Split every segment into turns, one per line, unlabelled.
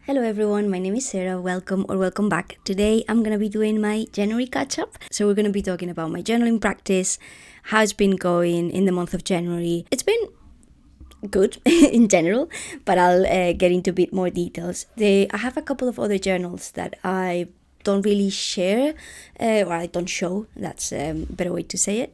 Hello everyone, my name is Sarah. Welcome back. Today I'm gonna be doing my January catch up. So we're gonna be talking about my journaling practice, how it's been going in the month of January. It's been good in general, but I'll get into a bit more details. I have a couple of other journals that I don't really share, or I don't show. That's a better way to say it.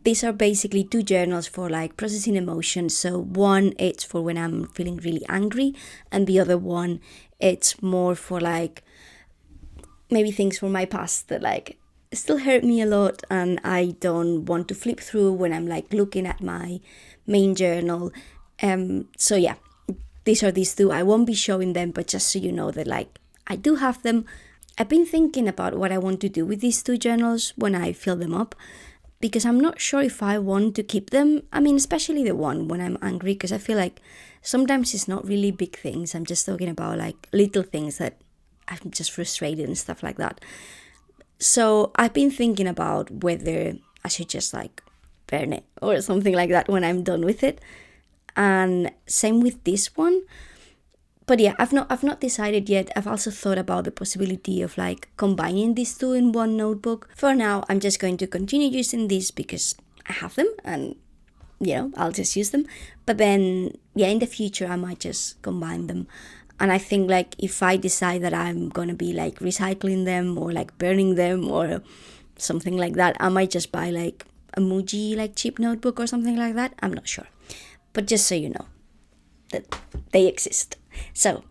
These are basically two journals for like processing emotions. So one, it's for when I'm feeling really angry, and the other one, it's more for like maybe things from my past that like still hurt me a lot and I don't want to flip through when I'm like looking at my main journal. So yeah, these are these two. I won't be showing them, but just so you know that like I do have them. I've been thinking about what I want to do with these two journals when I fill them up, because I'm not sure if I want to keep them. I mean, especially the one when I'm angry, because I feel like sometimes it's not really big things. I'm just talking about like little things that I'm just frustrated and stuff like that. So I've been thinking about whether I should just like burn it or something like that when I'm done with it. And same with this one. But yeah, I've not decided yet. I've also thought about the possibility of like combining these two in one notebook. For now, I'm just going to continue using these because I have them and I'll just use them. But then yeah, in the future I might just combine them. And I think like if I decide that I'm gonna be like recycling them or like burning them or something like that, I might just buy like a Muji like cheap notebook or something like that. I'm not sure. But just so you know that they exist. So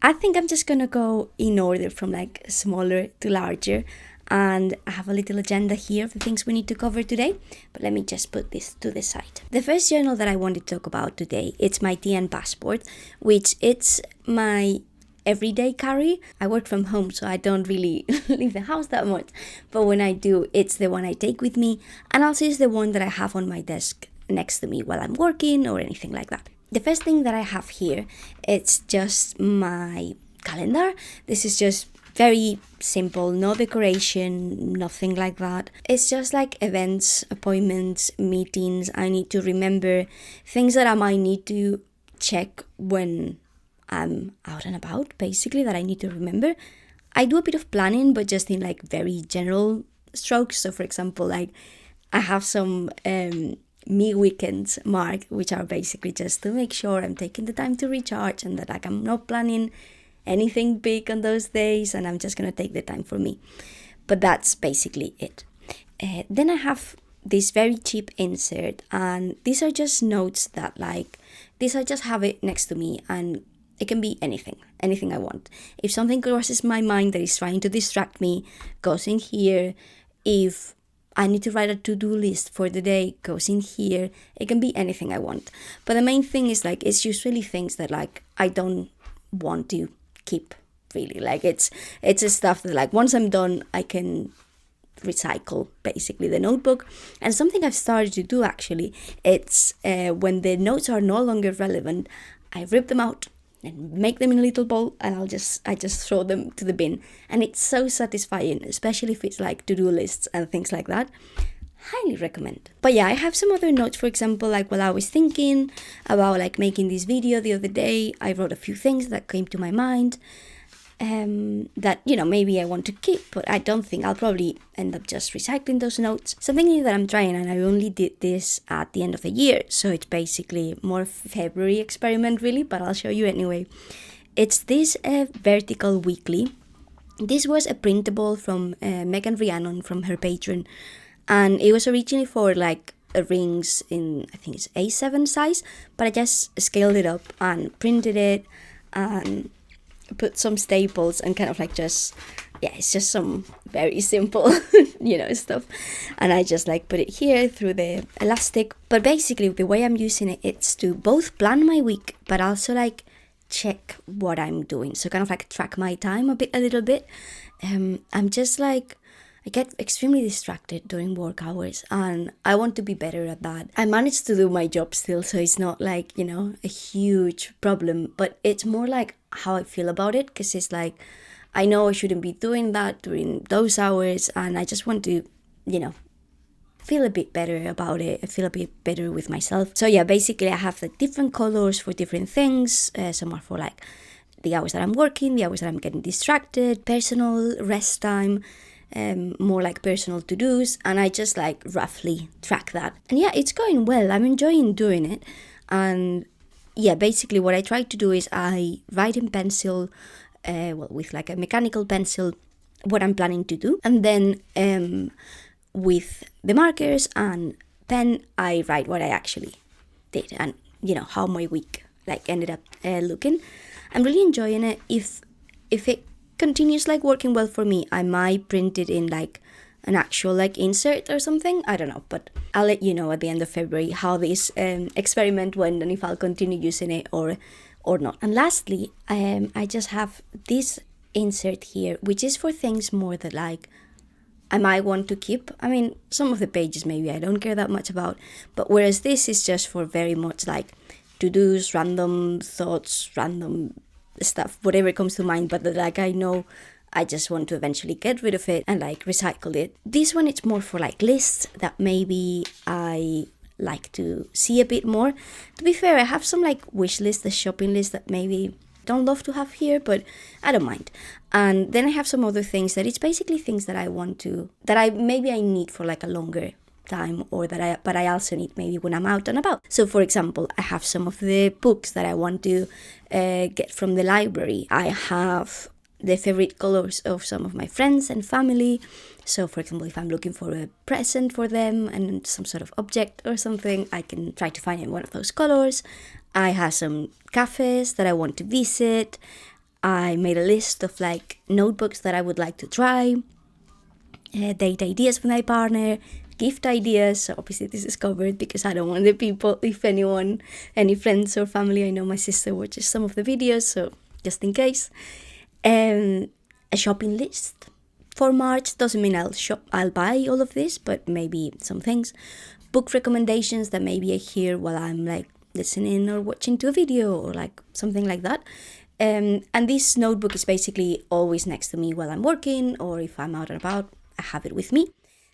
I think I'm just gonna go in order from like smaller to larger, and I have a little agenda here of the things we need to cover today, but let me just put this to the side. The first journal that I want to talk about today, it's my TN passport, which it's my everyday carry. I work from home, so I don't really leave the house that much, but when I do, it's the one I take with me, and also it's the one that I have on my desk next to me while I'm working or anything like that. The first thing that I have here, it's just my calendar. This is just very simple, no decoration, nothing like that. It's just like events, appointments, meetings. I need to remember things that I might need to check when I'm out and about, basically, that I need to remember. I do a bit of planning, but just in like very general strokes. So for example, like I have some me weekends marked, which are basically just to make sure I'm taking the time to recharge and that like I'm not planning anything big on those days and I'm just gonna take the time for me. But that's basically it. Then I have this very cheap insert, and these are just notes that like these I just have it next to me, and it can be anything I want. If something crosses my mind that is trying to distract me, goes in here. If I need to write a to-do list for the day, goes in here. It can be anything I want. But the main thing is like it's usually things that like I don't want to keep, really. Like it's a stuff that like once I'm done I can recycle basically the notebook. And something I've started to do actually, it's when the notes are no longer relevant, I rip them out and make them in a little bowl, and I just throw them to the bin. And it's so satisfying, especially if it's like to-do lists and things like that. Highly recommend. But yeah, I have some other notes. For example, like while I was thinking about like making this video the other day, I wrote a few things that came to my mind that maybe I want to keep, but I don't think I'll probably end up just recycling those notes. Something new that I'm trying, and I only did this at the end of the year, so it's basically more February experiment really, but I'll show you anyway. It's this vertical weekly. This was a printable from Megan Rhiannon from her Patreon, and it was originally for like rings in, I think it's A7 size, but I just scaled it up and printed it and put some staples and kind of like it's just some very simple stuff, and I just like put it here through the elastic. But basically the way I'm using it, it's to both plan my week but also like check what I'm doing, so kind of like track my time a little bit. I'm just like I get extremely distracted during work hours, and I want to be better at that. I manage to do my job still, so it's not like, a huge problem, but it's more like how I feel about it, because it's like, I know I shouldn't be doing that during those hours, and I just want to, feel a bit better about it. I feel a bit better with myself. So yeah, basically I have the different colors for different things. Some are for like the hours that I'm working, the hours that I'm getting distracted, personal rest time, more like personal to-dos, and I just like roughly track that. And yeah, it's going well. I'm enjoying doing it. And yeah, basically what I try to do is I write in pencil, with like a mechanical pencil, what I'm planning to do, and then with the markers and pen, I write what I actually did and how my week like ended up looking. I'm really enjoying it. If it continues like working well for me, I might print it in like an actual like insert or something. I don't know, but I'll let you know at the end of February how this experiment went and if I'll continue using it or not. And lastly, I just have this insert here, which is for things more that like I might want to keep. I mean, some of the pages maybe I don't care that much about, but whereas this is just for very much like to-dos, random thoughts, random stuff, whatever comes to mind, but that like I know I just want to eventually get rid of it and like recycle it. This one, it's more for like lists that maybe I like to see a bit more. To be fair, I have some like wish list, the shopping list that maybe don't love to have here, but I don't mind. And then I have some other things that it's basically things that I want to, that I need for like a longer time, or but I also need maybe when I'm out and about. So for example, I have some of the books that I want to get from the library. I have the favorite colors of some of my friends and family. So for example, if I'm looking for a present for them and some sort of object or something, I can try to find in one of those colors. I have some cafes that I want to visit. I made a list of like notebooks that I would like to try, date ideas with my partner, gift ideas. So obviously this is covered because I don't want the people, if anyone, any friends or family, I know my sister watches some of the videos, so just in case. A shopping list for March. Doesn't mean I'll buy all of this, but maybe some things. Book recommendations that maybe I hear while I'm like listening or watching to a video or like something like that. And this notebook is basically always next to me while I'm working, or if I'm out and about, I have it with me.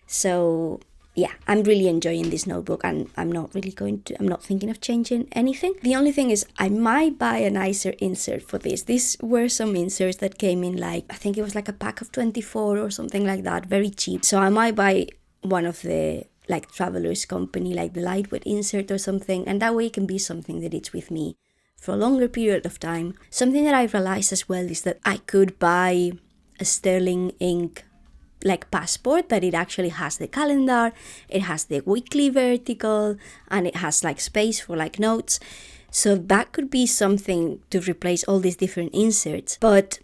So yeah, I'm really enjoying this notebook, and I'm not thinking of changing anything. The only thing is I might buy a nicer insert for this. These were some inserts that came in like, I think it was like a pack of 24 or something like that, very cheap. So I might buy one of the like Travelers Company, like the lightweight insert or something, and that way it can be something that it's with me for a longer period of time. Something that I realized as well is that I could buy a sterling ink like passport, that it actually has the calendar, it has the weekly vertical, and it has like space for like notes. So that could be something to replace all these different inserts. But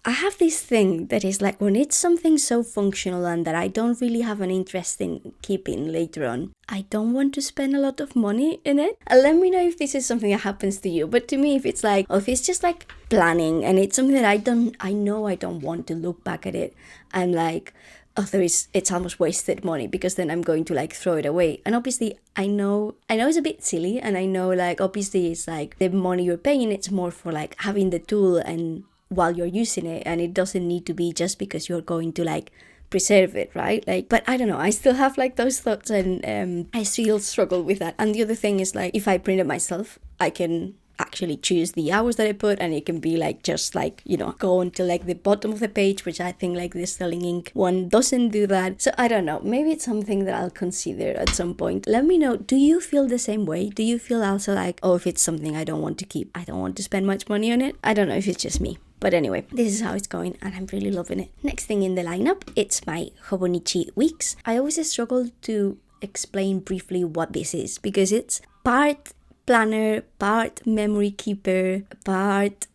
I have this thing that is like, when it's something so functional and that I don't really have an interest in keeping later on, I don't want to spend a lot of money in it. And let me know if this is something that happens to you. But to me, if it's like, or if it's just like planning and it's something that I know I don't want to look back at it, I'm like, it's almost wasted money, because then I'm going to like throw it away. And obviously I know it's a bit silly, and I know like obviously it's like the money you're paying, it's more for like having the tool and while you're using it, and it doesn't need to be just because you're going to like preserve it, right? Like, but I don't know, I still have like those thoughts, and I still struggle with that. And the other thing is like, if I print it myself, I can actually choose the hours that I put, and it can be like just like, go until like the bottom of the page, which I think like the Sterling Ink one doesn't do that. So I don't know, maybe it's something that I'll consider at some point. Let me know, do you feel the same way? Do you feel also like, oh, if it's something I don't want to keep, I don't want to spend much money on it? I don't know if it's just me. But anyway, this is how it's going, and I'm really loving it. Next thing in the lineup, it's my Hobonichi Weeks. I always struggle to explain briefly what this is, because it's part planner, part memory keeper, part,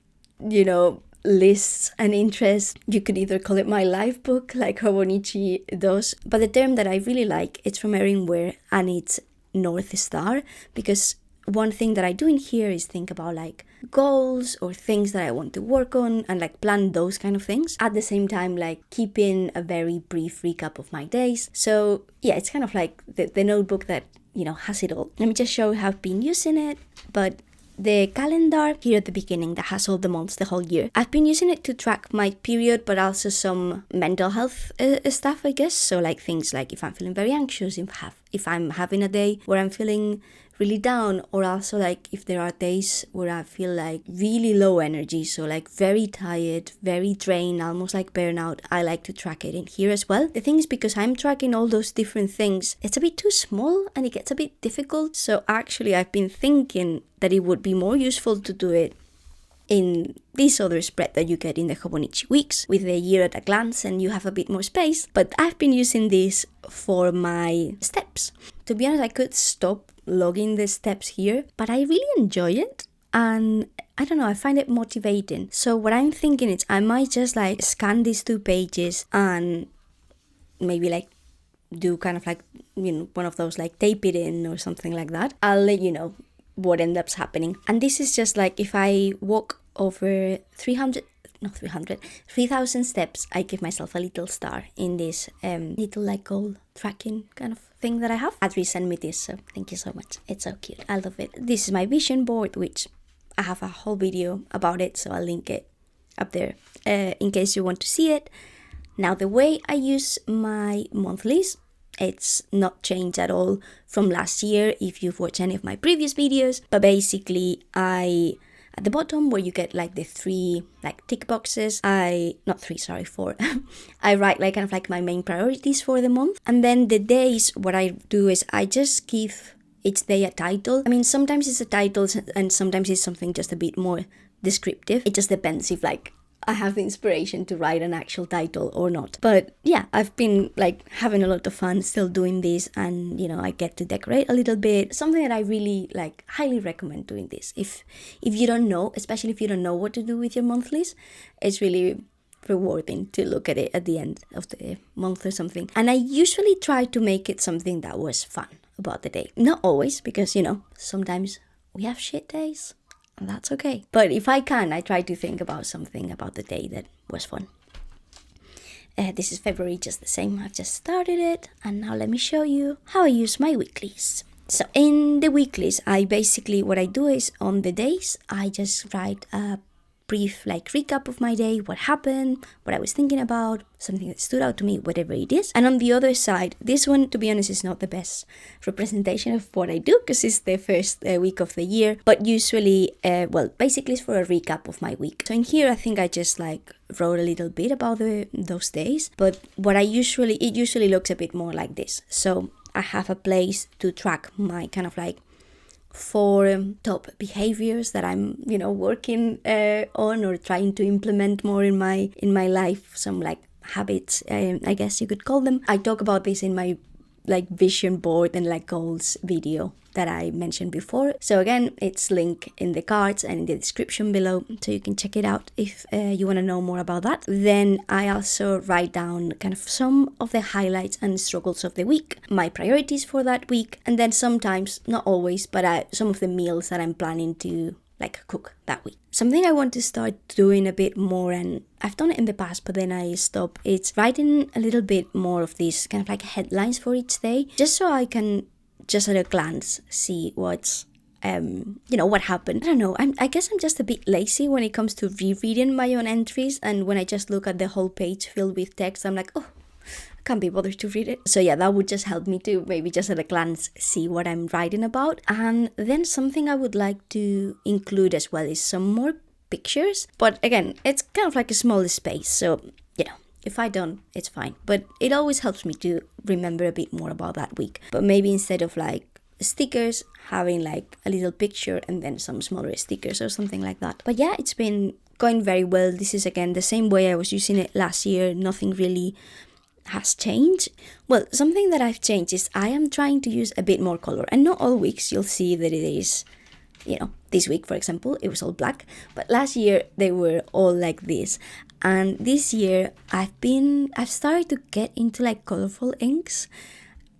lists and interests. You could either call it my life book, like Hobonichi does. But the term that I really like, it's from Erin Ware, and it's North Star, because one thing that I do in here is think about like goals or things that I want to work on, and like plan those kind of things. At the same time, like keeping a very brief recap of my days. So yeah, it's kind of like the notebook that, has it all. Let me just show you how I've been using it. But the calendar here at the beginning that has all the months, the whole year, I've been using it to track my period, but also some mental health stuff, I guess. So like things like if I'm feeling very anxious, if I'm having a day where I'm feeling really down, or also like if there are days where I feel like really low energy, so like very tired, very drained, almost like burnout, I like to track it in here as well. The thing is, because I'm tracking all those different things, it's a bit too small and it gets a bit difficult. So actually I've been thinking that it would be more useful to do it in this other spread that you get in the Hobonichi Weeks with the year at a glance, and you have a bit more space. But I've been using this for my steps. To be honest, I could stop logging the steps here, but I really enjoy it. And I don't know, I find it motivating. So what I'm thinking is I might just like scan these 2 pages and maybe like do kind of like, one of those like tape it in or something like that. I'll let you know what ends up happening. And this is just like if I walk over 3,000 steps, I give myself a little star in this little like goal tracking kind of thing that I have. Adri sent me this, so thank you so much. It's so cute. I love it. This is my vision board, which I have a whole video about it, so I'll link it up there in case you want to see it. Now, the way I use my monthlies, it's not changed at all from last year if you've watched any of my previous videos, but basically at the bottom where you get like the 3 like tick boxes, 4. I write like kind of like my main priorities for the month. And then the days, what I do is I just give each day a title. I mean, sometimes it's a title and sometimes it's something just a bit more descriptive. It just depends if like I have the inspiration to write an actual title or not. But yeah, I've been like having a lot of fun still doing this, and I get to decorate a little bit. Something that I really like, highly recommend doing this. If you don't know, especially if you don't know what to do with your monthlies, it's really rewarding to look at it at the end of the month or something. And I usually try to make it something that was fun about the day. Not always, because sometimes we have shit days. And that's okay. But if I can, I try to think about something about the day that was fun. This is February, just the same. I've just started it. And now let me show you how I use my weeklies. So in the weeklies, what I do is on the days, I just write a brief like recap of my day, what happened, what I was thinking about, something that stood out to me, whatever it is. And on the other side, this one, to be honest, is not the best representation of what I do because it's the first week of the year. But usually, basically it's for a recap of my week. So in here, I think I just like wrote a little bit about those days. But it usually looks a bit more like this. So I have a place to track my kind of like 4 top behaviors that I'm working on or trying to implement more in my life, some like habits, I guess you could call them. I talk about this in my like vision board and like goals video that I mentioned before. So again, it's linked in the cards and in the description below, so you can check it out if you want to know more about that. Then I also write down kind of some of the highlights and struggles of the week, my priorities for that week, and then sometimes, not always, but some of the meals that I'm planning to like cook that week. Something I want to start doing a bit more, and I've done it in the past but then I stopped, it's writing a little bit more of these kind of like headlines for each day, just so I can just at a glance see what's what happened. I don't know, I guess I'm just a bit lazy when it comes to rereading my own entries, and when I just look at the whole page filled with text, I'm like, oh, I can't be bothered to read it. So yeah, that would just help me to maybe just at a glance see what I'm writing about. And then something I would like to include as well is some more pictures, but again, it's kind of like a small space, so if I don't, it's fine. But it always helps me to remember a bit more about that week. But maybe instead of like stickers, having like a little picture and then some smaller stickers or something like that. But yeah, it's been going very well. This is again the same way I was using it last year. Nothing really has changed. Well, something that I've changed is I am trying to use a bit more color. And not all weeks you'll see that it is, this week, for example, it was all black. But last year they were all like this. And this year I've started to get into like colorful inks.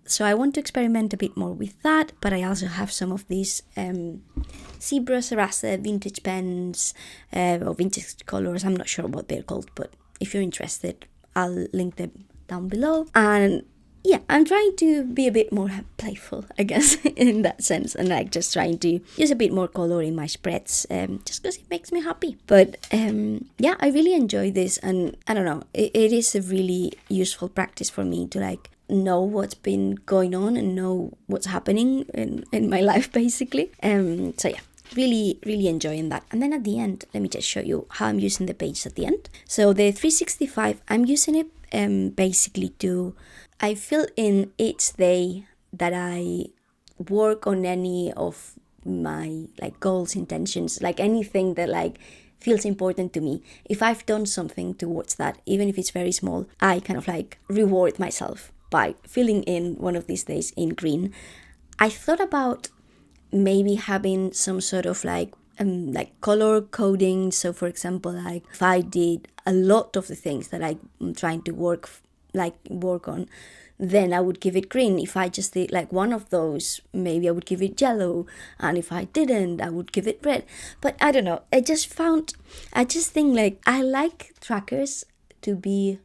So I want to experiment a bit more with that. But I also have some of these Zebra Sarasa vintage pens or vintage colors. I'm not sure what they're called, but if you're interested, I'll link them down below. And yeah, I'm trying to be a bit more playful, I guess, in that sense, and like just trying to use a bit more color in my spreads, just because it makes me happy. But yeah, I really enjoy this, and I don't know, it is a really useful practice for me to like know what's been going on and know what's happening in my life, basically. So yeah, really enjoying that. And then at the end, let me just show you how I'm using the pages at the end. So the 365, I'm using it basically to, I fill in each day that I work on any of my like goals, intentions, like anything that like feels important to me. If I've done something towards that, even if it's very small, I kind of like reward myself by filling in one of these days in green. I thought about maybe having some sort of like color coding. So for example, like if I did a lot of the things that I'm trying to work on, then I would give it green. If I just did like one of those, maybe I would give it yellow. And if I didn't, I would give it red. But I don't know. I just think like I like trackers to be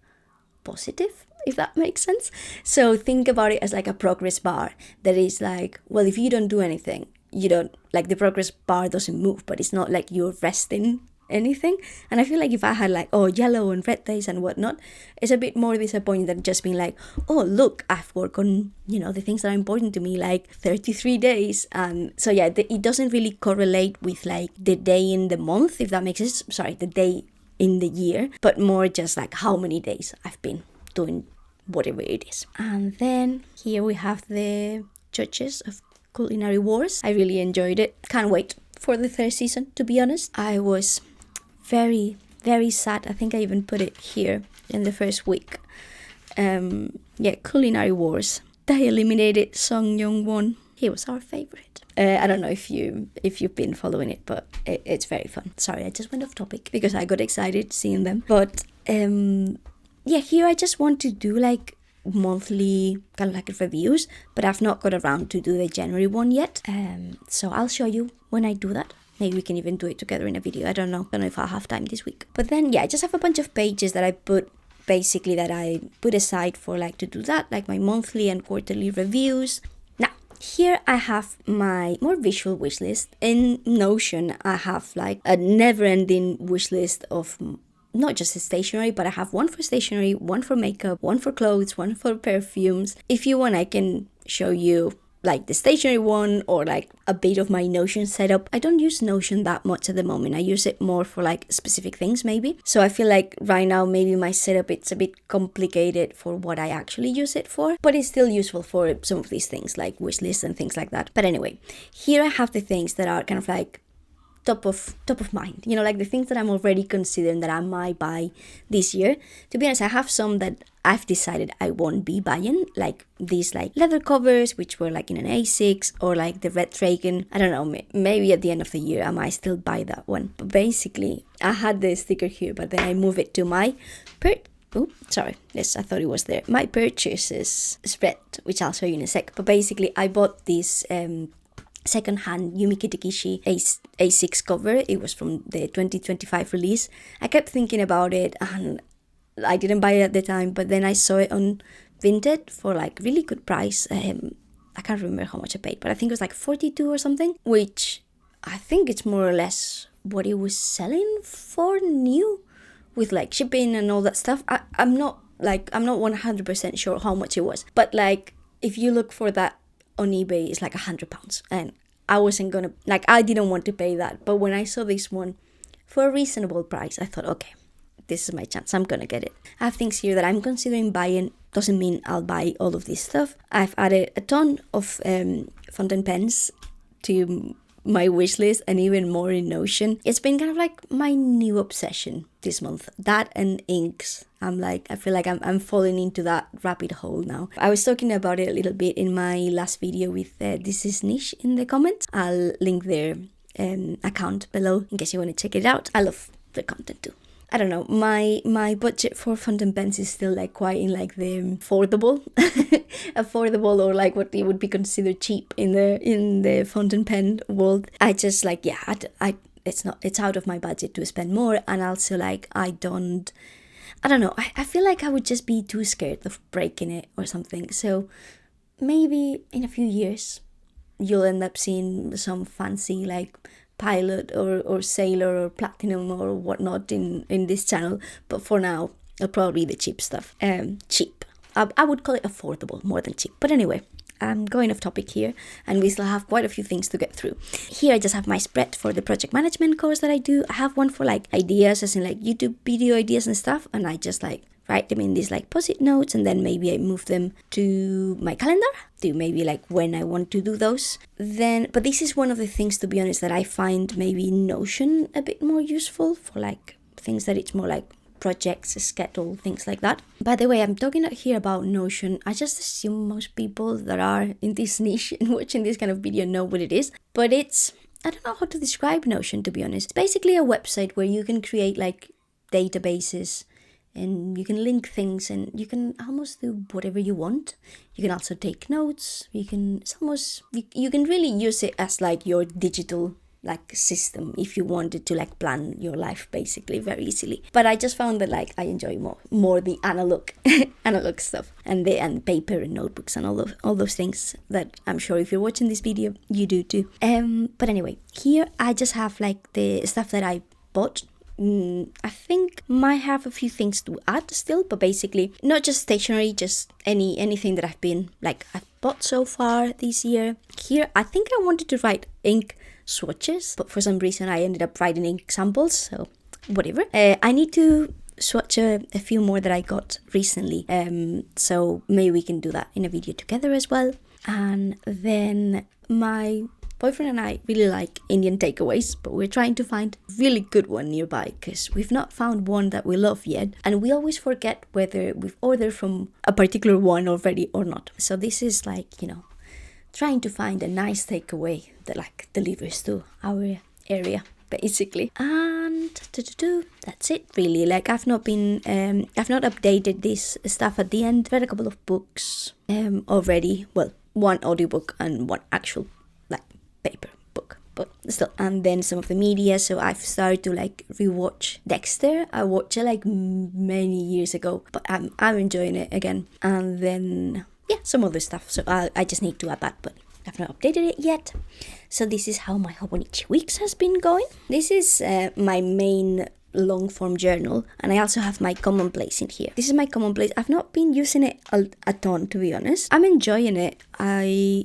positive, if that makes sense. So think about it as like a progress bar that is like, well, if you don't do anything, you don't, like, the progress bar doesn't move, but it's not like you're resting anything. And I feel like if I had like, oh, yellow and red days and whatnot, it's a bit more disappointing than just being like, oh, look, I've worked on, the things that are important to me, like 33 days. And so yeah, it doesn't really correlate with like the day in the month, if that makes sense. Sorry, the day in the year, but more just like how many days I've been doing whatever it is. And then here we have the judges of Culinary Wars. I really enjoyed it. Can't wait for the third season, to be honest. I was very, very sad. I think I even put it here in the first week. Culinary Wars. They eliminated Song Young-won. He was our favorite. I don't know if you've been following it, but it's very fun. Sorry, I just went off topic because I got excited seeing them. But here I just want to do like monthly kind of like reviews, but I've not got around to do the January one yet. So I'll show you when I do that. Maybe we can even do it together in a video. I don't know if I'll have time this week. But then I just have a bunch of pages that I put aside for like to do that, like my monthly and quarterly reviews. Here I have my more visual wish list. In Notion, I have like a never-ending wish list of not just stationery, but I have one for stationery, one for makeup, one for clothes, one for perfumes. If you want, I can show you like the stationery one or like a bit of my Notion setup. I don't use Notion that much at the moment. I use it more for like specific things maybe. So I feel like right now maybe my setup, it's a bit complicated for what I actually use it for, but it's still useful for some of these things like wish lists and things like that. But anyway, here I have the things that are kind of like top of mind, like the things that I'm already considering that I might buy this year. To be honest, I have some that I've decided I won't be buying, like these like leather covers, which were like in an A6, or like the Red Dragon. I don't know, maybe at the end of the year I might still buy that one. But basically, I had the sticker here, but then I move it to my Yes, I thought it was there. My purchases spread, which I'll show you in a sec. But basically, I bought this second-hand Yumi Kitakishi A6 cover. It was from the 2025 release. I kept thinking about it and I didn't buy it at the time, but then I saw it on Vinted for like really good price. I can't remember how much I paid, but I think it was like 42 or something, which I think it's more or less what it was selling for new, with like shipping and all that stuff. I'm not 100% sure how much it was, but like if you look for that on eBay, it's like £100, and I didn't want to pay that. But when I saw this one for a reasonable price, I thought, okay, this is my chance. I'm gonna get it. I have things here that I'm considering buying. Doesn't mean I'll buy all of this stuff. I've added a ton of fountain pens to my wish list, and even more in Notion. It's been kind of like my new obsession this month. That and inks. I feel like I'm falling into that rabbit hole now. I was talking about it a little bit in my last video with This Is Niche in the comments. I'll link their account below in case you want to check it out. I love their content too. I don't know, my budget for fountain pens is still like quite in like the affordable or like what it would be considered cheap in the fountain pen world. I just like, it's out of my budget to spend more, and also like I don't know, I feel like I would just be too scared of breaking it or something. So maybe in a few years you'll end up seeing some fancy like Pilot or Sailor or Platinum or whatnot in this channel, but for now it'll probably be the cheap stuff. Cheap, I would call it affordable more than cheap. But anyway, I'm going off topic here, and we still have quite a few things to get through. Here I just have my spread for the project management course that I do. I have one for like ideas, as in like YouTube video ideas and stuff, and I just like write them in these like post-it notes, and then maybe I move them to my calendar to maybe like when I want to do those. But this is one of the things, to be honest, that I find maybe Notion a bit more useful for like things that it's more like projects, schedule, things like that. By the way, I'm talking here about Notion. I just assume most people that are in this niche and watching this kind of video know what it is. But I don't know how to describe Notion, to be honest. It's basically a website where you can create like databases and you can link things and you can almost do whatever you want. You can also take notes. You can really use it as like your digital like system if you wanted to like plan your life basically very easily. But I just found that like I enjoy more the analog stuff and paper and notebooks and all those things that I'm sure if you're watching this video you do too. But anyway, here I just have like the stuff that I bought. I think might have a few things to add still, but basically not just stationery, just anything that I've bought so far this year. Here I think I wanted to write ink swatches, but for some reason I ended up writing ink samples, so whatever. I need to swatch a few more that I got recently, so maybe we can do that in a video together as well. And then my boyfriend and I really like Indian takeaways, but we're trying to find a really good one nearby because we've not found one that we love yet, and we always forget whether we've ordered from a particular one already or not. So this is like, trying to find a nice takeaway that like delivers to our area basically. And that's it really. Like I've not updated this stuff at the end. Read a couple of books already. Well, one audiobook and one actual like paper book, but still. And then some of the media. So I've started to like rewatch Dexter. I watched it like many years ago, but I'm enjoying it again. And then some other stuff. So I just need to add that, but I've not updated it yet. So this is how my Hobonichi Weeks has been going. This is my main long form journal, and I also have my Commonplace in here. This is my Commonplace. I've not been using it a ton, to be honest. I'm enjoying it.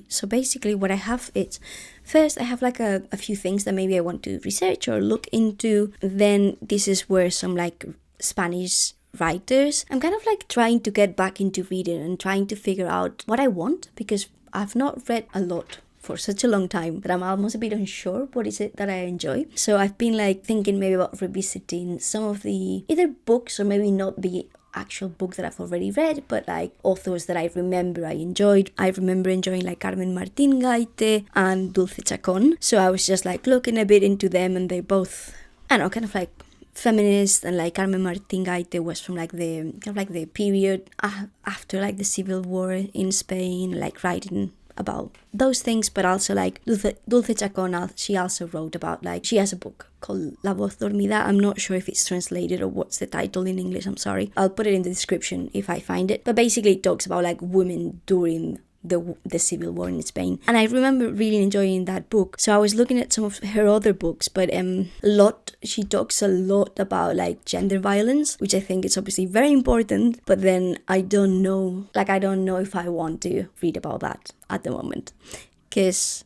So basically what I have is, first I have like a few things that maybe I want to research or look into. Then this is where some like Spanish writers. I'm kind of like trying to get back into reading and trying to figure out what I want, because I've not read a lot for such a long time that I'm almost a bit unsure what is it that I enjoy. So I've been like thinking maybe about revisiting some of the either books or maybe not the actual book that I've already read, but like authors that I remember I enjoyed. I remember enjoying like Carmen Martín Gaite and Dulce Chacón. So I was just like looking a bit into them, and they both, I don't know, kind of like feminist, and like Carmen Martín Gaite was from like the period after like the Civil War in Spain, like writing about those things. But also like Dulce Chacón, she also wrote about like, she has a book called La Voz Dormida. I'm not sure if it's translated or what's the title in English, I'm sorry. I'll put it in the description if I find it. But basically it talks about like women during the Civil War in Spain, and I remember really enjoying that book. So I was looking at some of her other books, but she talks a lot about like gender violence, which I think is obviously very important, but then I don't know if I want to read about that at the moment, because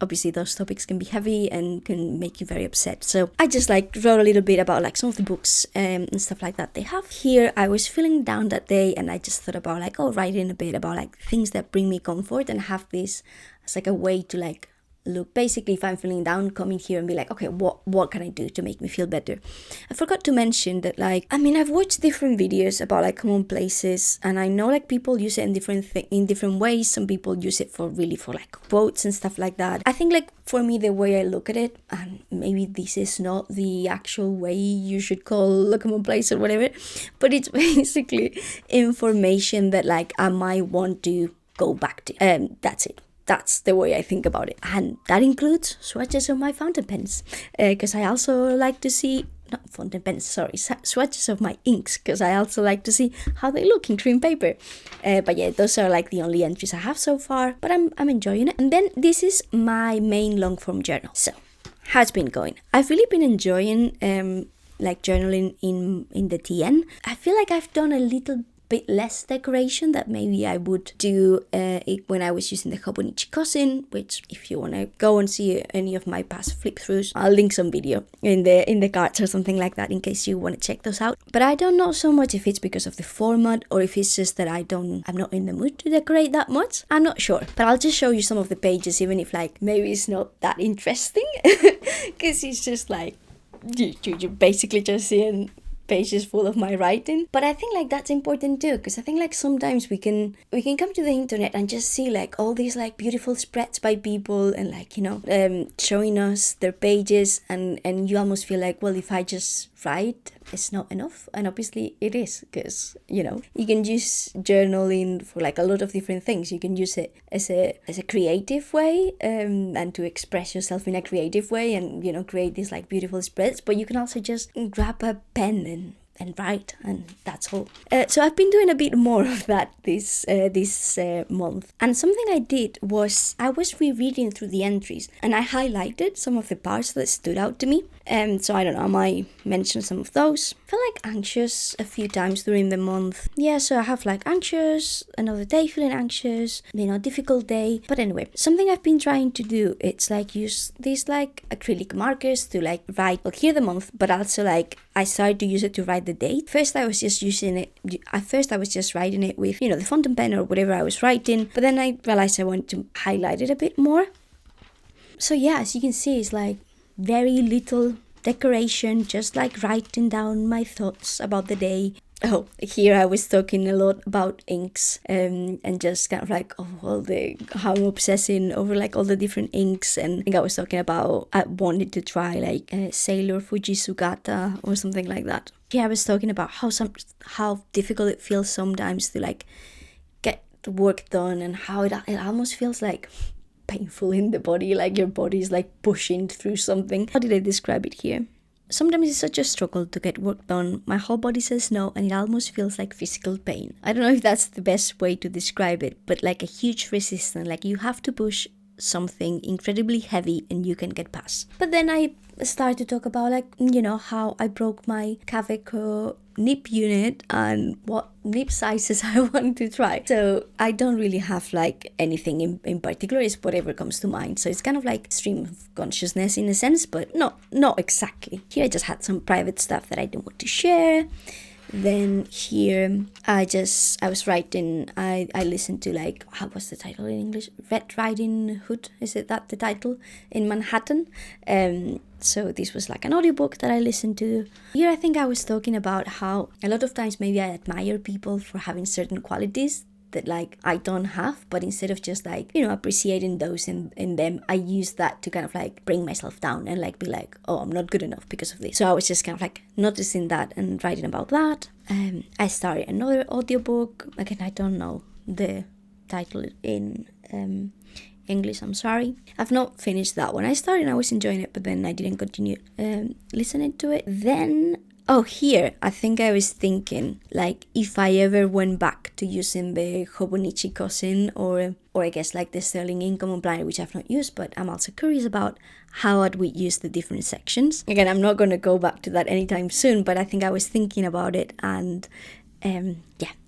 obviously those topics can be heavy and can make you very upset. So I just like wrote a little bit about like some of the books and stuff like that they have here. I was feeling down that day, and I just thought about like, writing a bit about like things that bring me comfort, and have this as like a way to like look. Basically, if I'm feeling down, come in here and be like, okay, what can I do to make me feel better? I forgot to mention that like, I've watched different videos about like commonplaces, and I know like people use it in different ways. Some people use it for like quotes and stuff like that. I think like for me, the way I look at it, and maybe this is not the actual way you should call a commonplace or whatever, but it's basically information that like I might want to go back to. That's it. That's the way I think about it. And that includes swatches of my fountain pens. Because I also like to see, not fountain pens, sorry, swatches of my inks. Because I also like to see how they look in cream paper. But yeah, those are like the only entries I have so far. But I'm enjoying it. And then this is my main long form journal. So, how's it been going? I've really been enjoying like journaling in the TN. I feel like I've done a little bit less decoration that maybe I would do when I was using the Hobonichi cousin, which if you want to go and see any of my past flip throughs, I'll link some video in the cards or something like that in case you want to check those out. But I don't know so much if it's because of the format or if it's just that I'm not in the mood to decorate that much. I'm not sure, but I'll just show you some of the pages, even if like maybe it's not that interesting, because it's just like you're basically just seeing pages full of my writing. But I think like that's important too, because I think like sometimes we can come to the internet and just see like all these like beautiful spreads by people and like, you know, showing us their pages, and you almost feel like, well, if I just write, it's not enough. And obviously it is, because, you know, you can use journaling for like a lot of different things. You can use it as a creative way, and to express yourself in a creative way, and, you know, create these like beautiful spreads. But you can also just grab a pen and write, and that's all. So I've been doing a bit more of that this month. And something I did was I was rereading through the entries, and I highlighted some of the parts that stood out to me. So I don't know, I might mention some of those. I felt like anxious a few times during the month. Yeah, so I have like anxious, another day feeling anxious, you know, difficult day. But anyway, something I've been trying to do, it's like use these like acrylic markers to like write, well, here the month, but also like I started to use it to write the date. First I was just writing it with, you know, the fountain pen or whatever I was writing, but then I realized I wanted to highlight it a bit more. So yeah, as you can see, it's like very little decoration, just like writing down my thoughts about the day. Oh, here I was talking a lot about inks, and just kind of like how I'm obsessing over like all the different inks. And I think I was talking about I wanted to try like Sailor Fuji Sugata or something like that. Here I was talking about how difficult it feels sometimes to like get the work done, and how it almost feels like painful in the body, like your body is like pushing through something. How did I describe it here? Sometimes it's such a struggle to get work done. My whole body says no, and it almost feels like physical pain. I don't know if that's the best way to describe it, but like a huge resistance, like you have to push something incredibly heavy and you can get past. But then I started to talk about like, you know, how I broke my Caveco nip unit and what nip sizes I want to try. So I don't really have like anything in particular, it's whatever comes to mind. So it's kind of like stream of consciousness in a sense, but not exactly. Here I just had some private stuff that I didn't want to share. Then here I was writing, I listened to like, what's the title in English? Red Riding Hood, is it that the title? In Manhattan. So this was like an audiobook that I listened to. Here I think I was talking about how a lot of times maybe I admire people for having certain qualities that like I don't have, but instead of just like, you know, appreciating those in them, I use that to kind of like bring myself down and like be like, oh, I'm not good enough because of this. So I was just kind of like noticing that and writing about that. I started another audiobook. Again, I don't know the title in English, I'm sorry. I've not finished that one. I started and I was enjoying it, but then I didn't continue listening to it. Then here, I think I was thinking, like, if I ever went back to using the Hobonichi cousin or I guess like the Sterling Income Planner, which I've not used, but I'm also curious about how I'd use the different sections. Again, I'm not going to go back to that anytime soon, but I think I was thinking about it, and it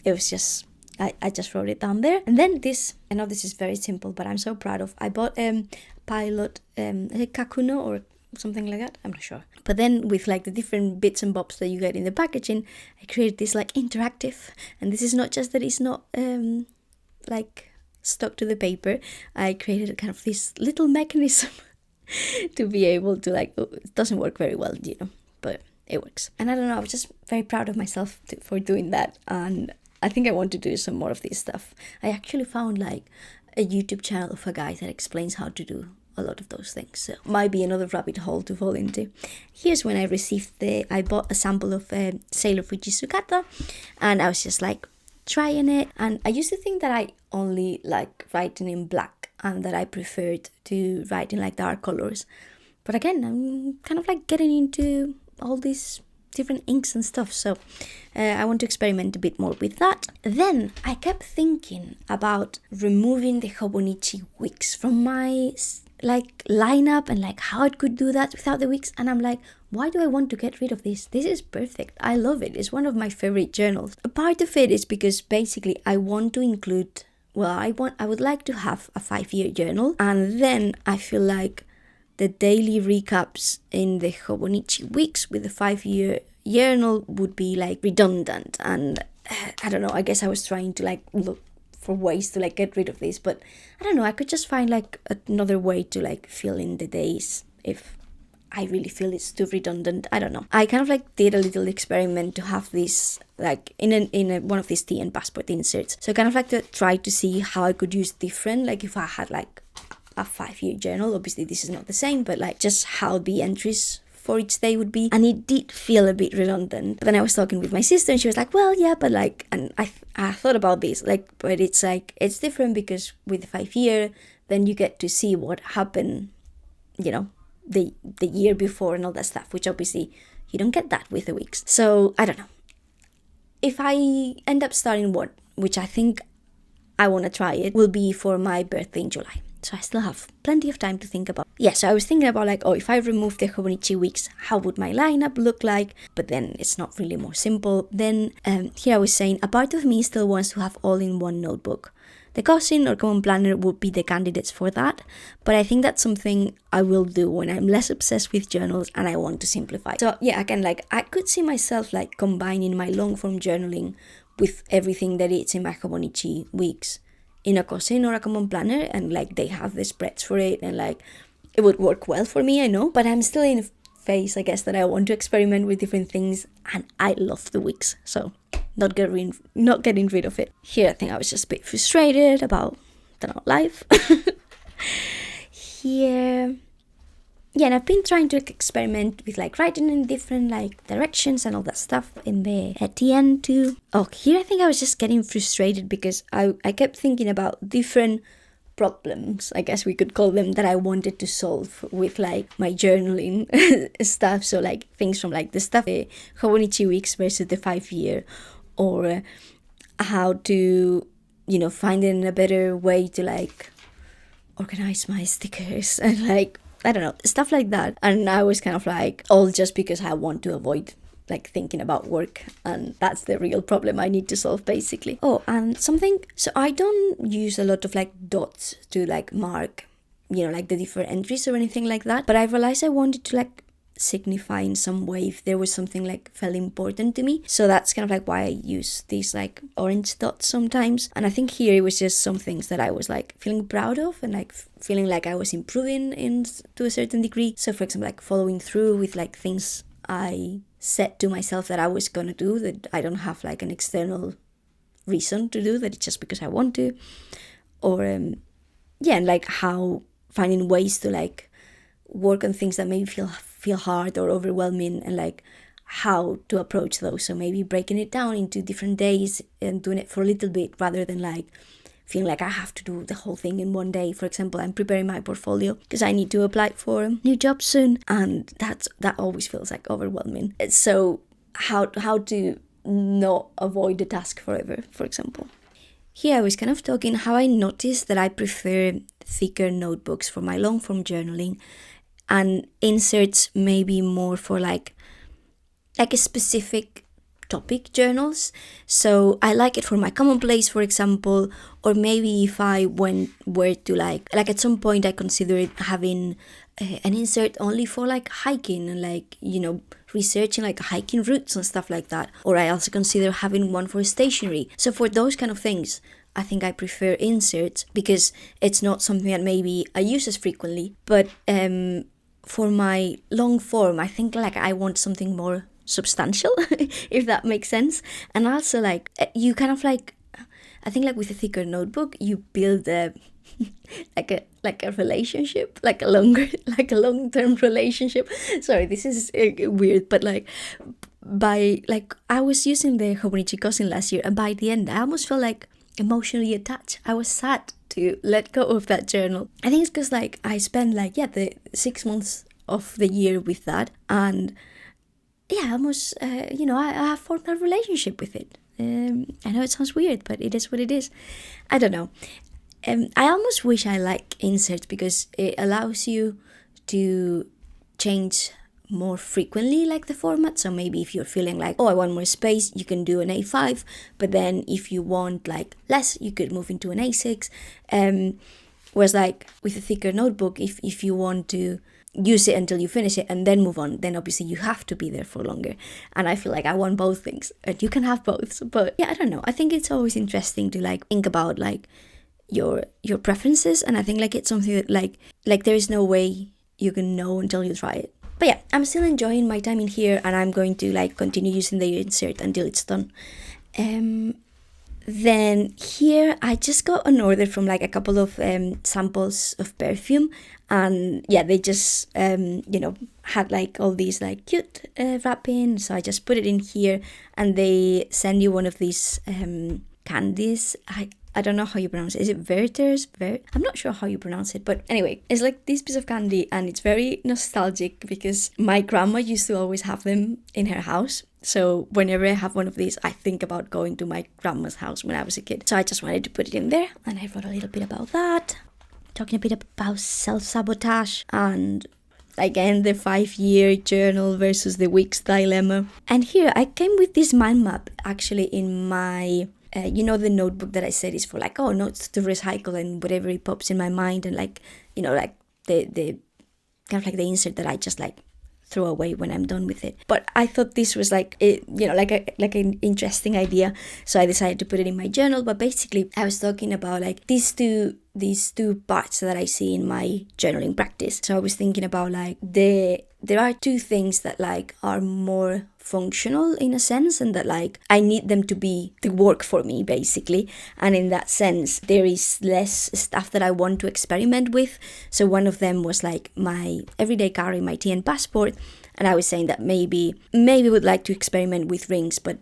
was just, I just wrote it down there. And then this, I know this is very simple, but I'm so proud of, I bought Pilot, is it Kakuno or something like that? I'm not sure. But then with like the different bits and bobs that you get in the packaging, I created this like interactive, and this is not just that it's not like stuck to the paper. I created kind of this little mechanism to be able to like, it doesn't work very well, you know, but it works. And I don't know, I was just very proud of myself for doing that, and I think I want to do some more of this stuff. I actually found like a YouTube channel of a guy that explains how to do a lot of those things, so might be another rabbit hole to fall into. Here's when I bought a sample of Sailor Fuji Sugata, and I was just like trying it, and I used to think that I only like writing in black and that I preferred to write in like dark colors, but again, I'm kind of like getting into all these different inks and stuff, so I want to experiment a bit more with that. Then I kept thinking about removing the Hobonichi Weeks from my like line up and like how it could do that without the weeks, and I'm like, why do I want to get rid of this? This is perfect. I love it. It's one of my favorite journals. A part of it is because basically I want to include, I would like to have a 5-year journal, and then I feel like the daily recaps in the Hobonichi Weeks with the 5-year journal would be like redundant, and I don't know, I guess I was trying to like look for ways to like get rid of this, but I don't know, I could just find like another way to like fill in the days if I really feel it's too redundant. I don't know. I kind of like did a little experiment to have this like in one of these TN passport inserts. So kind of like to try to see how I could use different, like if I had like a 5-year journal, obviously this is not the same, but like just how the entries for each day would be, and it did feel a bit redundant. But then I was talking with my sister and she was like, well, yeah, but like, and I thought about this, like, but it's like, it's different because with the 5-year, then you get to see what happened, you know, the year before and all that stuff, which obviously you don't get that with the weeks. So I don't know. If I end up starting one, which I think I want to try, it will be for my birthday in July. So I still have plenty of time to think about. Yeah, so I was thinking about like, if I remove the Hobonichi Weeks, how would my lineup look like? But then it's not really more simple. Then here I was saying, a part of me still wants to have all in one notebook. The Cousin or Common Planner would be the candidates for that. But I think that's something I will do when I'm less obsessed with journals and I want to simplify. So yeah, again, like I could see myself like combining my long form journaling with everything that is in my Hobonichi Weeks in a Cousin or a Common Planner, and like they have the spreads for it, and like it would work well for me, I know, but I'm still in a phase, I guess, that I want to experiment with different things, and I love the weeks, so not getting rid of it. Here I think I was just a bit frustrated about life. Here, yeah, and I've been trying to experiment with like writing in different like directions and all that stuff in the TN too. Here I think I was just getting frustrated because I kept thinking about different problems, I guess we could call them, that I wanted to solve with like my journaling stuff. So like things from like the stuff, the Hobonichi Weeks versus the 5-year, or how to, finding a better way to like organize my stickers and like, I don't know, stuff like that. And I was kind of like, all just because I want to avoid like thinking about work, and that's the real problem I need to solve basically. And something, so I don't use a lot of like dots to like mark, like the different entries or anything like that, but I realized I wanted to like signify in some way if there was something like felt important to me. So that's kind of like why I use these like orange dots sometimes. And I think here it was just some things that I was like feeling proud of and like feeling like I was improving in to a certain degree. So for example, like following through with like things I said to myself that I was gonna do, that I don't have like an external reason to do, that it's just because I want to. Or and like how finding ways to like work on things that maybe feel hard or overwhelming, and like how to approach those. So maybe breaking it down into different days and doing it for a little bit rather than like feeling like I have to do the whole thing in one day. For example, I'm preparing my portfolio because I need to apply for a new job soon, and that always feels like overwhelming. So how to not avoid the task forever, for example. Here I was kind of talking how I noticed that I prefer thicker notebooks for my long form journaling, and inserts maybe more for like a specific topic journals. So I like it for my Commonplace, for example, or maybe if I were to like at some point I considered having an insert only for like hiking and like, researching like hiking routes and stuff like that. Or I also consider having one for stationery. So for those kind of things, I think I prefer inserts because it's not something that maybe I use as frequently. But for my long form, I think like I want something more substantial, if that makes sense. And also like you kind of like, I think like with a thicker notebook, you build a like a relationship, like a long-term relationship. Sorry, this is weird, but like by like I was using the Hobonichi Cousin last year, and by the end I almost felt like emotionally attached. I was sad to let go of that journal. I think it's because like I spent like the 6 months of the year with that, and almost I have formed a relationship with it. I know it sounds weird, but it is what it is. I don't know. I almost wish I like inserts because it allows you to change more frequently like the format. So maybe if you're feeling like, oh, I want more space, you can do an A5, but then if you want like less, you could move into an A6. Whereas like with a thicker notebook, if you want to use it until you finish it and then move on, then obviously you have to be there for longer. And I feel like I want both things, and you can have both. But yeah, I don't know, I think it's always interesting to like think about like your preferences, and I think like it's something that like there is no way you can know until you try it. But yeah, I'm still enjoying my time in here, and I'm going to like continue using the insert until it's done. Then here I just got an order from like a couple of samples of perfume, and yeah, they just had like all these like cute wrapping, so I just put it in here, and they send you one of these candies. I don't know how you pronounce it. Is it Werther's? I'm not sure how you pronounce it, but anyway, it's like this piece of candy, and it's very nostalgic because my grandma used to always have them in her house. So whenever I have one of these, I think about going to my grandma's house when I was a kid. So I just wanted to put it in there, and I wrote a little bit about that, talking a bit about self-sabotage, and again the 5-year journal versus the week's dilemma. And here I came with this mind map actually in my the notebook that I said is for like, notes to recycle and whatever it pops in my mind, and like, like the kind of like the insert that I just like throw away when I'm done with it. But I thought this was like like an interesting idea, so I decided to put it in my journal. But basically I was talking about like these two parts that I see in my journaling practice. So I was thinking about like there are two things that like are more functional in a sense, and that like I need them to be the work for me basically, and in that sense there is less stuff that I want to experiment with. So one of them was like my everyday carry, my TN passport, and I was saying that maybe would like to experiment with rings, but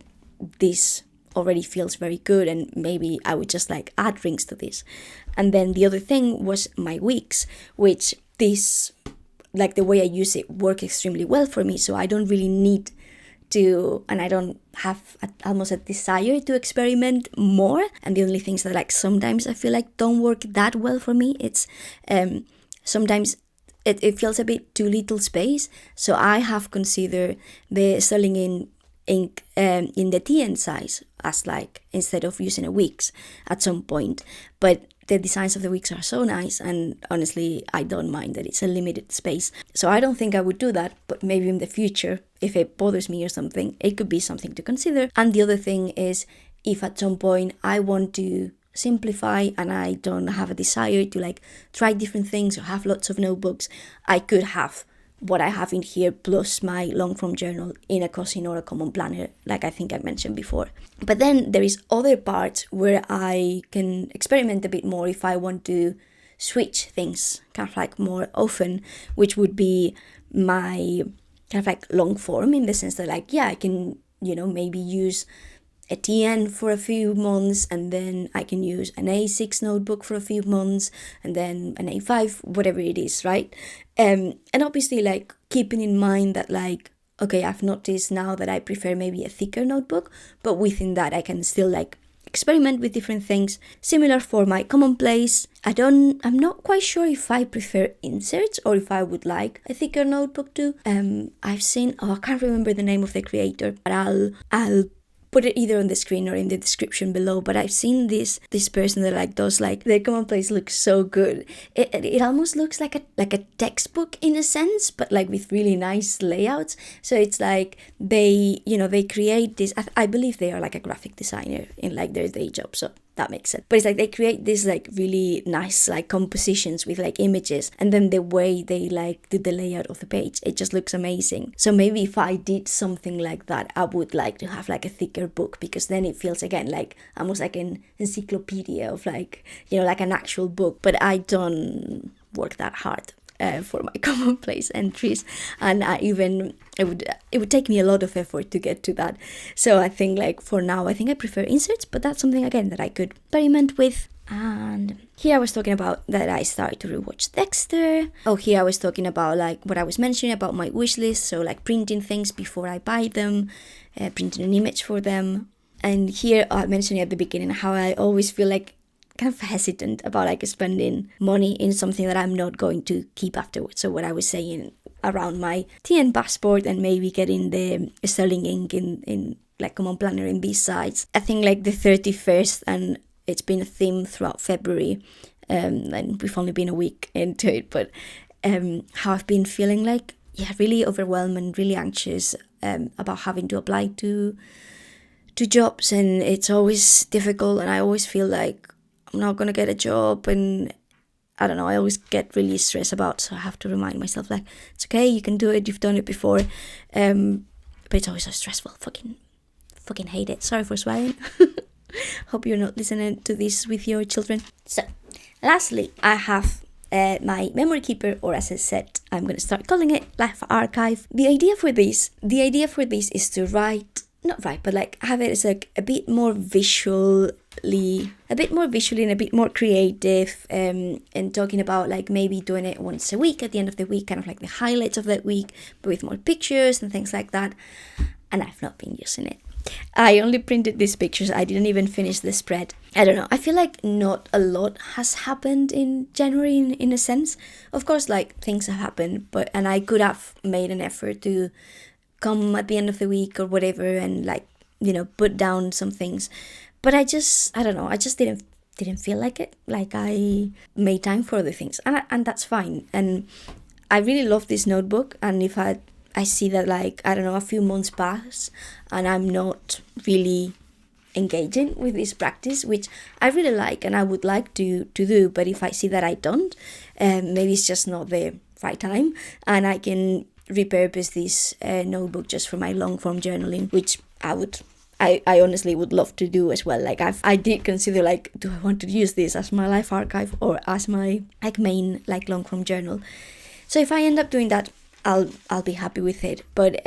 this already feels very good, and maybe I would just like add rings to this. And then the other thing was my weeks, which this like the way I use it work extremely well for me, so I don't really need to, and I don't have almost a desire to experiment more. And the only things that like sometimes I feel like don't work that well for me, it's sometimes it feels a bit too little space. So I have considered the selling in ink in the TN size as like instead of using a Weeks at some point. But the designs of the Weeks are so nice, and honestly I don't mind that it's a limited space, so I don't think I would do that. But maybe in the future, if it bothers me or something, it could be something to consider. And the other thing is, if at some point I want to simplify and I don't have a desire to like try different things or have lots of notebooks, I could have what I have in here plus my long form journal in a cousin or a common planner, like I think I mentioned before. But then there is other parts where I can experiment a bit more if I want to switch things kind of like more often, which would be my kind of like long form, in the sense that like, yeah, I can, maybe use a TN for a few months, and then I can use an A6 notebook for a few months, and then an A5, whatever it is, right? And obviously like keeping in mind that like, okay, I've noticed now that I prefer maybe a thicker notebook, but within that I can still like experiment with different things. Similar for my Commonplace. I'm not quite sure if I prefer inserts or if I would like a thicker notebook too. I've seen, I can't remember the name of the creator, but I'll put it either on the screen or in the description below. But I've seen this person that like does like their Commonplace looks so good. It almost looks like a textbook in a sense, but like with really nice layouts. So it's like they create this. I believe they are like a graphic designer in like their day job, so that makes sense. But it's like they create this like really nice like compositions with like images, and then the way they like do the layout of the page, it just looks amazing. So maybe if I did something like that, I would like to have like a thicker book, because then it feels again like almost like an encyclopedia of like, like an actual book. But I don't work that hard for my Commonplace entries, and it would take me a lot of effort to get to that. So I think like for now I think I prefer inserts, but that's something again that I could experiment with. And here I was talking about that I started to rewatch Dexter. Here I was talking about like what I was mentioning about my wish list, so like printing things before I buy them, printing an image for them. And here I mentioned at the beginning how I always feel like kind of hesitant about like spending money in something that I'm not going to keep afterwards. So what I was saying around my TN passport and maybe getting the sterling ink in like Common Planner in B-sides. I think like the 31st, and it's been a theme throughout February, and we've only been a week into it, but how I've been feeling like, really overwhelmed and really anxious about having to apply to jobs, and it's always difficult, and I always feel like I'm not gonna get a job, and I don't know, I always get really stressed about, so I have to remind myself like, it's okay, you can do it, you've done it before, but it's always so stressful. Fucking hate it. Sorry for swearing. Hope you're not listening to this with your children. So lastly, I have my memory keeper, or as I said, I'm going to start calling it Life Archive. The idea for this is to not write, but like have it as like a bit more visually and a bit more creative, and talking about like maybe doing it once a week at the end of the week, kind of like the highlights of that week, but with more pictures and things like that. And I've not been using it. I only printed these pictures. I didn't even finish the spread. I don't know. I feel like not a lot has happened in January in a sense. Of course, like things have happened, and I could have made an effort to come at the end of the week or whatever and like, put down some things. But I don't know. I just didn't feel like it. Like I made time for other things, and that's fine. And I really love this notebook. And if I see that like, I don't know, a few months pass and I'm not really engaging with this practice, which I really like and I would like to do, but if I see that I don't, maybe it's just not the right time, and I can repurpose this notebook just for my long form journaling, which I honestly would love to do as well. Like I did consider like, do I want to use this as my life archive or as my like main like long form journal? So if I end up doing that, I'll be happy with it. But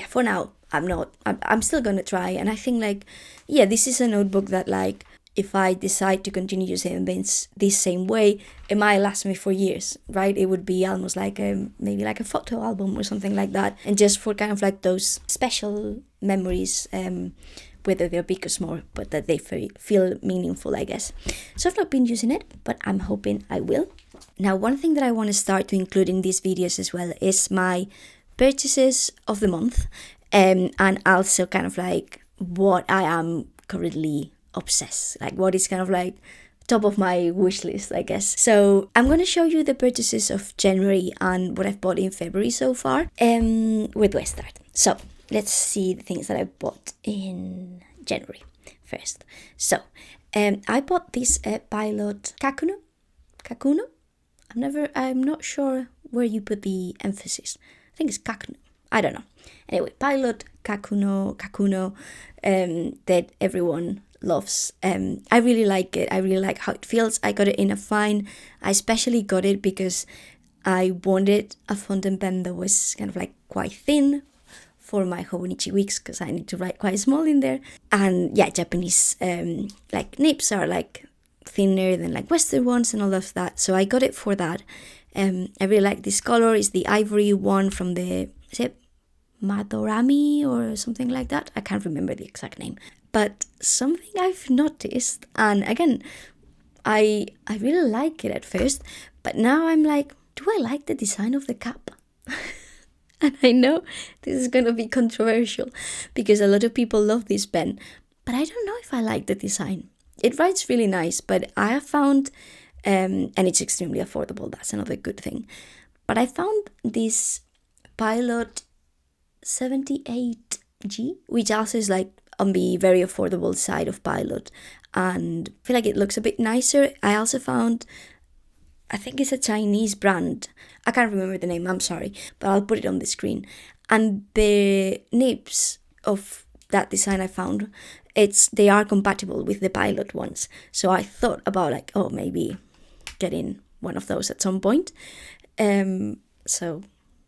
for now I'm not. I'm still gonna try, and I think like, this is a notebook that like, if I decide to continue using this same way, it might last me for years, right? It would be almost like maybe like a photo album or something like that, and just for kind of like those special memories, whether they're big or small, but that they feel meaningful, I guess. So I've not been using it, but I'm hoping I will. Now, one thing that I want to start to include in these videos as well is my purchases of the month, and also kind of like what I am currently obsessed, like what is kind of like top of my wish list, I guess. So I'm going to show you the purchases of January and what I've bought in February so far. Where do I start? So let's see the things that I bought in January first. So I bought this Pilot Kakuno. I'm not sure where you put the emphasis. I think it's Kakuno. I don't know. Anyway, Pilot Kakuno, that everyone loves. I really like it. I really like how it feels. I got it in a fine. I especially got it because I wanted a fountain pen that was kind of like quite thin for my Hobonichi Weeks, because I need to write quite small in there. And Japanese like nibs are like thinner than like Western ones and all of that. So I got it for that. I really like this color. It's the ivory one from the, is it Madorami or something like that? I can't remember the exact name. But something I've noticed, and again, I really like it at first, but now I'm like, do I like the design of the cap? And I know this is going to be controversial because a lot of people love this pen, but I don't know if I like the design. It writes really nice, but I have found, and it's extremely affordable, that's another good thing, but I found this Pilot 78G, which also is like on the very affordable side of Pilot, and I feel like it looks a bit nicer. I also found, I think it's a Chinese brand, I can't remember the name, I'm sorry, but I'll put it on the screen, and the nibs of that design I found, they are compatible with the Pilot ones, so I thought about like, maybe getting one of those at some point. So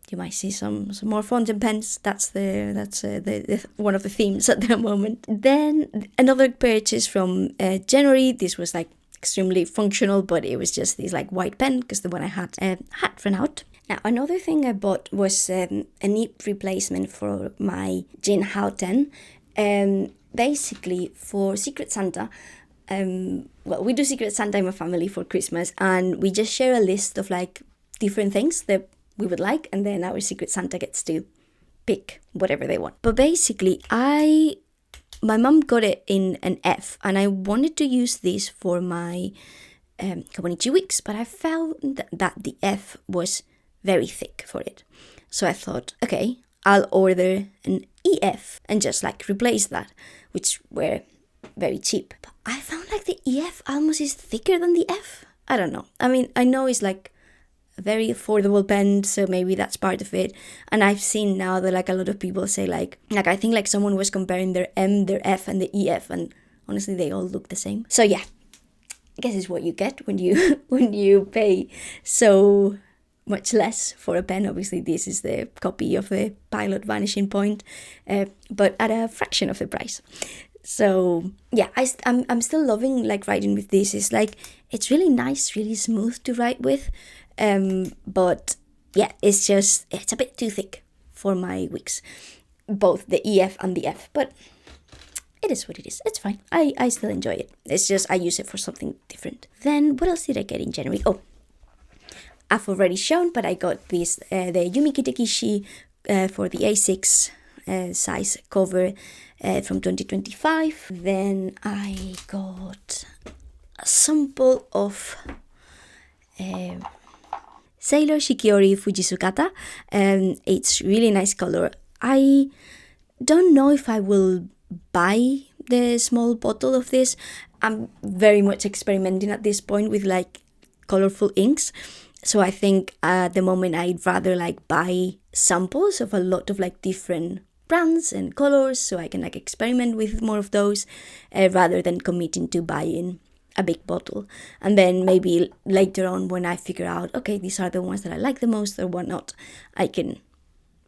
you might see some more fountain pens. That's the one of the themes at the moment. Then another purchase from January. This was like extremely functional, but it was just this like white pen because the one I had run out. Now another thing I bought was a nib replacement for my Jin Hao 10. Basically for Secret Santa, well, we do Secret Santa in my family for Christmas, and we just share a list of like different things that we would like, and then our Secret Santa gets to pick whatever they want. But basically, my mom got it in an F, and I wanted to use this for my Hobonichi Weeks, but I found that the F was very thick for it. So I thought, okay, I'll order an EF and just like replace that, which were very cheap. But I found like the EF almost is thicker than the F. I don't know. I mean, I know it's like a very affordable pen, so maybe that's part of it. And I've seen now that like a lot of people say like I think like someone was comparing their M, their F, and the EF, and honestly they all look the same. So yeah, I guess it's what you get when you pay so much less for a pen. Obviously, this is the copy of the Pilot Vanishing Point, but at a fraction of the price. So yeah, I'm still loving like writing with this. It's like it's really nice, really smooth to write with, but yeah, it's a bit too thick for my Weeks, both the EF and the F. But it is what it is. It's fine. I still enjoy it. It's just I use it for something different. Then what else did I get in January? Oh, I've already shown, but I got this the Yumi Kitekishi for the A6 size cover from 2025. Then I got a sample of Sailor Shikiori Fujisukata. It's really nice color. I don't know if I will buy the small bottle of this. I'm very much experimenting at this point with like colorful inks. So I think at the moment I'd rather like buy samples of a lot of like different brands and colors so I can like experiment with more of those rather than committing to buying a big bottle. And then maybe later on when I figure out, okay, these are the ones that I like the most or whatnot, I can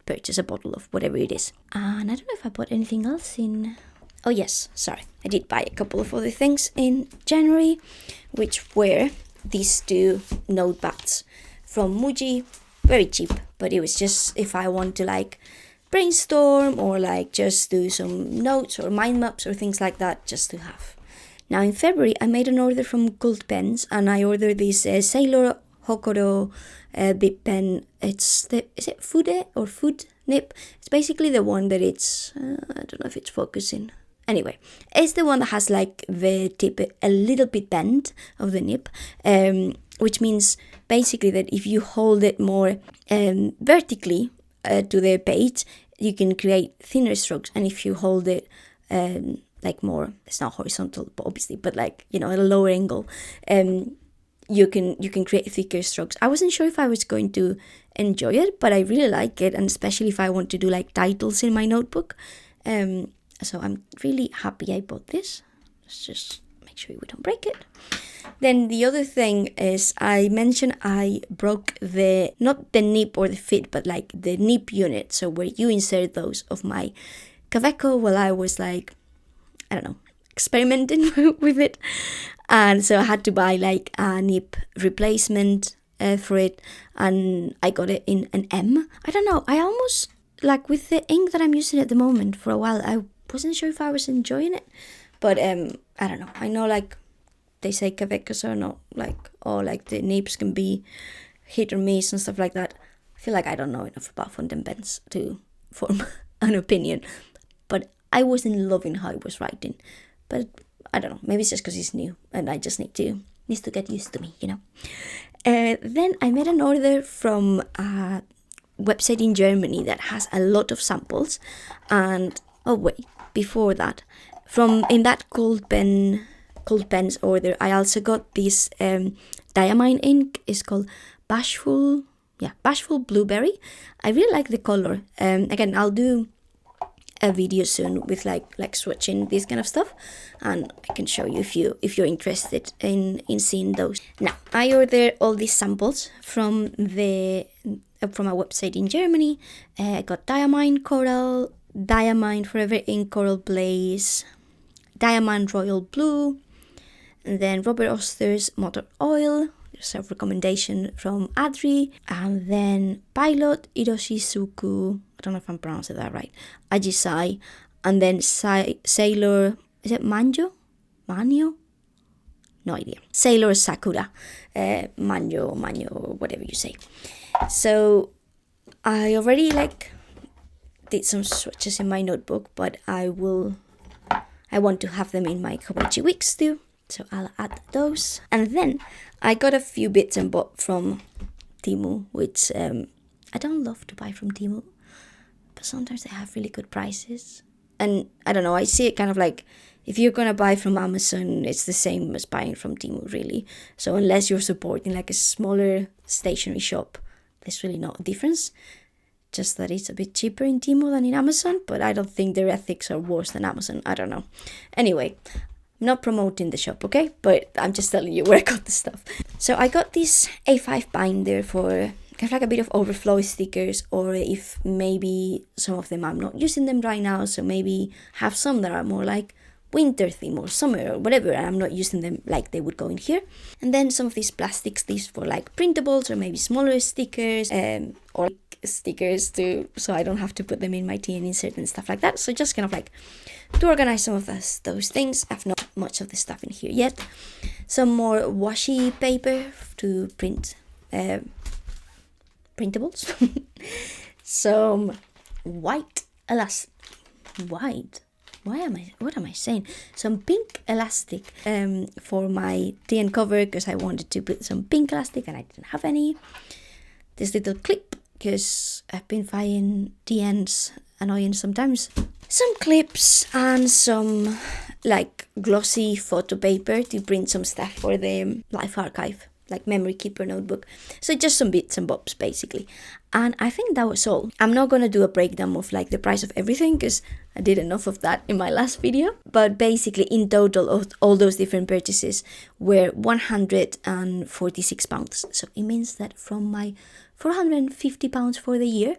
purchase a bottle of whatever it is. And I don't know if I bought anything else in... Oh yes, sorry. I did buy a couple of other things in January, which were these two notepads from Muji. Very cheap, but it was just if I want to like brainstorm or like just do some notes or mind maps or things like that, just to have. Now in February, I made an order from Gold Pens, and I ordered this Sailor Hokoro bib pen. Is it Fude or Food nib? It's basically the one that it's, I don't know if it's focusing. Anyway, it's the one that has like the tip a little bit bent of the nib, which means basically that if you hold it more vertically to the page, you can create thinner strokes. And if you hold it like more, it's not horizontal obviously, but like, you know, at a lower angle, you can create thicker strokes. I wasn't sure if I was going to enjoy it, but I really like it, and especially if I want to do like titles in my notebook. So I'm really happy I bought this. Let's just make sure we don't break it. Then the other thing is I mentioned I broke not the nib or the fit, but like the nib unit. So where you insert those of my Kaweco while I was like, I don't know, experimenting with it. And so I had to buy like a nib replacement for it. And I got it in an M. I don't know. I almost, like with the ink that I'm using at the moment for a while, I wasn't sure if I was enjoying it. But I don't know. I know like they say Kawecos are not like, or like the nibs can be hit or miss and stuff like that. I feel like I don't know enough about fountain pens to form an opinion. But I wasn't loving how it was writing. But I don't know. Maybe it's just because it's new and I just needs to get used to me, you know. Then I made an order from a website in Germany that has a lot of samples. And oh wait, before that, in that Gold Pens order, I also got this diamine ink. It's called Bashful Blueberry. I really like the color. Again, I'll do a video soon with like swatching this kind of stuff, and I can show you if you're interested in seeing those. Now I ordered all these samples from a website in Germany. I got Diamine Coral, Diamine Forever Ink Coral Blaze, Diamond Royal Blue, and then Robert Oster's Motor Oil. There's a recommendation from Adri, and then Pilot Iroshizuku, I don't know if I'm pronouncing that right, Ajisai, and then Sailor, is it Manjo? no idea. Sailor Sakura, manjo, whatever you say. So I already like did some swatches in my notebook, but I want to have them in my Hobonichi Weeks too. So I'll add those. And then I got a few bits and bobs from Temu, which I don't love to buy from Temu, but sometimes they have really good prices. And I don't know, I see it kind of like, if you're gonna buy from Amazon, it's the same as buying from Temu, really. So unless you're supporting like a smaller stationery shop, there's really no difference. Just that it's a bit cheaper in Temu than in Amazon, but I don't think their ethics are worse than Amazon. I don't know. Anyway, I'm not promoting the shop, okay? But I'm just telling you where I got the stuff. So I got this A5 binder for kind of like a bit of overflow stickers, or if maybe some of them I'm not using them right now, so maybe have some that are more like winter theme or summer or whatever, and I'm not using them like they would go in here. And then some of these plastics, these for like printables or maybe smaller stickers, or stickers too, so I don't have to put them in my TN insert and stuff like that. So just kind of like to organize some of those things. I've not much of the stuff in here yet. Some more washi paper to print printables. Some white elastic. What am I saying? Some pink elastic for my TN cover, because I wanted to put some pink elastic and I didn't have any. This little clip, because I've been finding TNs annoying sometimes. Some clips and some like glossy photo paper to print some stuff for the Life Archive, like memory keeper notebook. So just some bits and bobs basically. And I think that was all. I'm not gonna do a breakdown of like the price of everything, because I did enough of that in my last video. But basically in total of all those different purchases were £146. So it means that from my £450 for the year,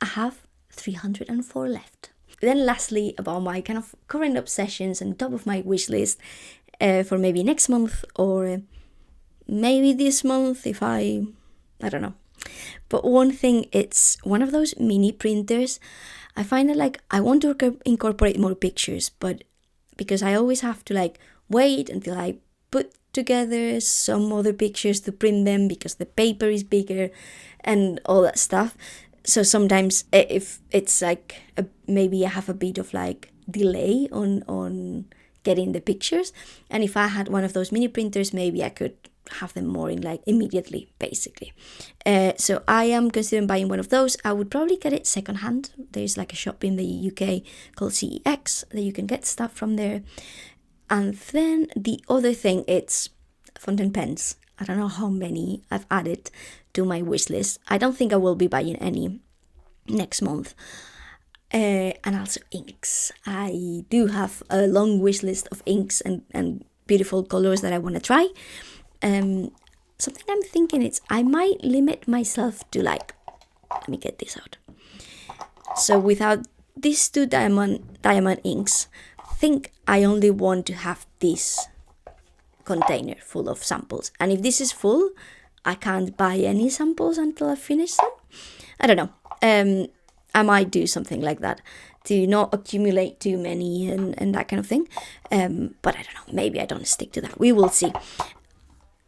I have 304 left. Then lastly, about my kind of current obsessions and top of my wish list for maybe next month or maybe this month if I don't know. But one thing, it's one of those mini printers. I find that like I want to incorporate more pictures, but because I always have to like wait until I put together some other pictures to print them, because the paper is bigger and all that stuff. So sometimes if it's like maybe I have a bit of like delay on getting the pictures, and if I had one of those mini printers, maybe I could have them more in like immediately basically. So I am considering buying one of those. I would probably get it secondhand. There's like a shop in the UK called CEX that you can get stuff from there. And then the other thing, it's fountain pens. I don't know how many I've added to my wish list. I don't think I will be buying any next month. And also inks. I do have a long wish list of inks and beautiful colors that I want to try. Something I'm thinking is I might limit myself to like, let me get this out. So without these two diamond inks, I think I only want to have this container full of samples. And if this is full, I can't buy any samples until I finish them. I don't know. I might do something like that to not accumulate too many and that kind of thing. But I don't know. Maybe I don't stick to that. We will see.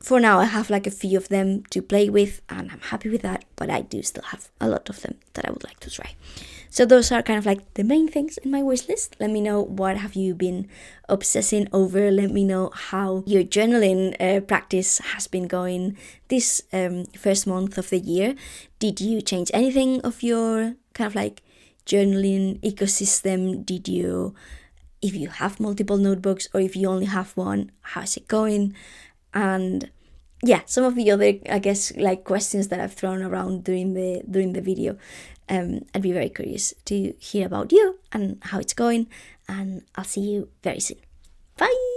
For now, I have like a few of them to play with, and I'm happy with that, but I do still have a lot of them that I would like to try. So those are kind of like the main things in my wish list. Let me know what have you been obsessing over. Let me know how your journaling practice has been going this first month of the year. Did you change anything of your kind of like journaling ecosystem? If you have multiple notebooks or if you only have one, how's it going? And yeah, some of the other, I guess, like questions that I've thrown around during the video. I'd be very curious to hear about you and how it's going, and I'll see you very soon. Bye!